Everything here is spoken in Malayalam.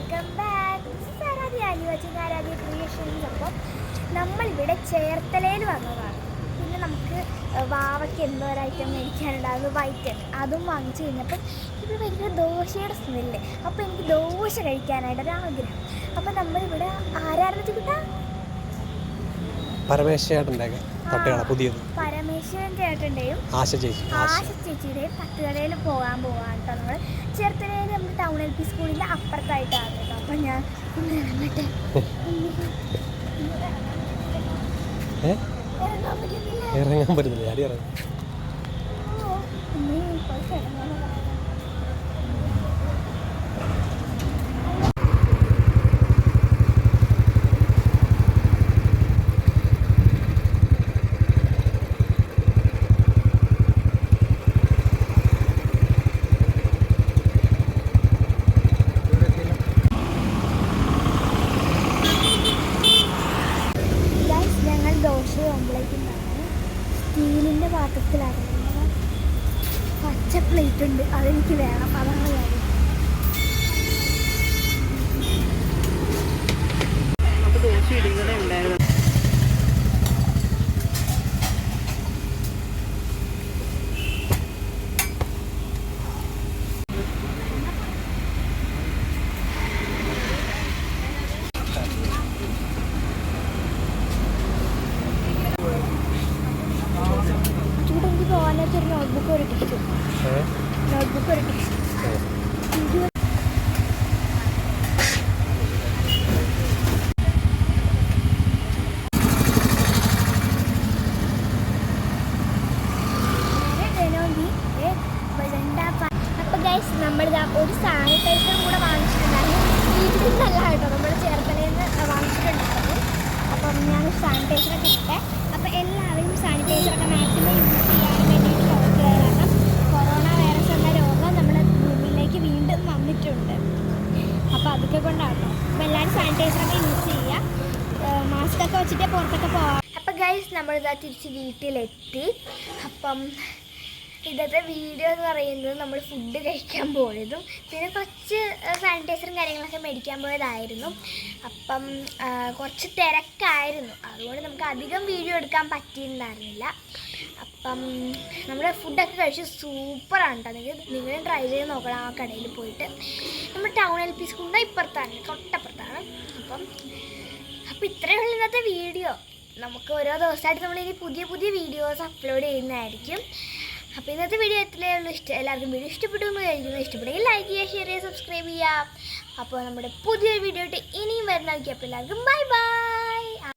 Welcome back. ആരാധ്യ ക്രിയേഷൻസ്. അപ്പം നമ്മളിവിടെ ചേർത്തലയിൽ വന്നതാണ്. പിന്നെ നമുക്ക് വാവയ്ക്ക് എന്തോ ഒരു ഐറ്റം മേടിക്കാനുണ്ടാകുന്നത് വൈറ്റ്, അതും വാങ്ങിച്ചു കഴിഞ്ഞപ്പം ഇവിടെ ഭയങ്കര ദോശയുടെ സ്മെല്ല്. അപ്പോൾ എനിക്ക് ദോശ കഴിക്കാനായിട്ടൊരാഗ്രഹം. അപ്പം നമ്മളിവിടെ ആരാധന കിട്ടാം പരമേശ്വരൻ ചേട്ടൻ്റെയും ആശ ചേച്ചിയുടെയും തട്ടുകടയിൽ പോകാൻ പോകാൻ കേട്ടോ. നമ്മൾ ചേർത്തലയിൽ നമ്മൾ ടൗൺ LP സ്കൂളിൻ്റെ അപ്പുറത്തായിട്ടാണ് കേട്ടോ. അപ്പം ഞാൻ ഇറങ്ങട്ടെ. ഇറങ്ങാൻ പറ്റുന്നില്ല. സ്റ്റീലിൻ്റെ പാത്രത്തിലാണ്. പച്ച പ്ലേറ്റ് ഉണ്ട്, അതെനിക്ക് വേണം. അതാണ് കാര്യം. നോട്ട്ബുക്ക് ഒരു ടിഷ്യൂ അപ്പോൾ ഗൈസ് നമ്മളിതാ ഒരു സാനിറ്റൈസറും കൂടെ വാങ്ങിച്ചിട്ടുണ്ടായിരുന്നു. വീട്ടിൽ നിന്നല്ല കേട്ടോ, നമ്മൾ ചേർത്തലയിൽ നിന്ന് വാങ്ങിച്ചിട്ടുണ്ടായിരുന്നു. അപ്പം ഞാൻ സാനിറ്റൈസറൊക്കെ ഇട്ടെ. അപ്പോൾ എല്ലാവരും സാനിറ്റൈസറൊക്കെ മാക്സിമം യൂസ് ചെയ്യാൻ വേണ്ടിയിട്ട് നോക്കുക. കാരണം കൊറോണ വൈറസ് എന്ന രോഗം നമ്മുടെ ഭൂമിയിലേക്ക് വീണ്ടും വന്നിട്ടുണ്ട്. അപ്പോൾ അതൊക്കെ കൊണ്ടാണ്. അപ്പോൾ എല്ലാവരും സാനിറ്റൈസറൊക്കെ യൂസ് ചെയ്യുക, മാസ്കൊക്കെ വെച്ചിട്ട് പുറത്തൊക്കെ പോകാം. അപ്പോൾ ഗൈസ് നമ്മളിതാ തിരിച്ച് വീട്ടിലെത്തി. അപ്പം ഇന്നത്തെ വീഡിയോ എന്ന് പറയുന്നത് നമ്മൾ ഫുഡ് കഴിക്കാൻ പോയതും പിന്നെ കുറച്ച് സാനിറ്റൈസറും കാര്യങ്ങളൊക്കെ മേടിക്കാൻ പോയതായിരുന്നു. അപ്പം കുറച്ച് തിരക്കായിരുന്നു, അതുകൊണ്ട് നമുക്ക് അധികം വീഡിയോ എടുക്കാൻ പറ്റിയിട്ടുണ്ടായിരുന്നില്ല. അപ്പം നമ്മൾ ഫുഡൊക്കെ കഴിച്ച് സൂപ്പറാണ് കേട്ടോ. നിങ്ങളും ട്രൈ ചെയ്ത് നോക്കണം ആ കടയിൽ പോയിട്ട്. നമ്മൾ ടൗൺ LP സ്കൂളിൻ്റെ ഇപ്പുറത്താണ്, തൊട്ടപ്പുറത്താണ്. അപ്പം ഇത്രയേ ഉള്ളൂ ഇന്നത്തെ വീഡിയോ. നമുക്ക് ഓരോ ദിവസമായിട്ട് നമ്മളിനി പുതിയ വീഡിയോസ് അപ്ലോഡ് ചെയ്യുന്നതായിരിക്കും. അപ്പോൾ ഇന്നത്തെ വീഡിയോ എത്രയേ ഉള്ളൂ. എല്ലാവർക്കും വീഡിയോ ഇഷ്ടപ്പെട്ടു എന്ന് കഴിക്കുന്നു. ഇഷ്ടപ്പെടുമെങ്കിൽ ലൈക്ക് ചെയ്യുക, ഷെയർ ചെയ്യുക, സബ്സ്ക്രൈബ് ചെയ്യുക. അപ്പോൾ നമ്മുടെ പുതിയൊരു വീഡിയോ ആയിട്ട് ഇനിയും വരുന്നതായിരിക്കും. അപ്പോൾ എല്ലാവർക്കും ബൈ ബൈ.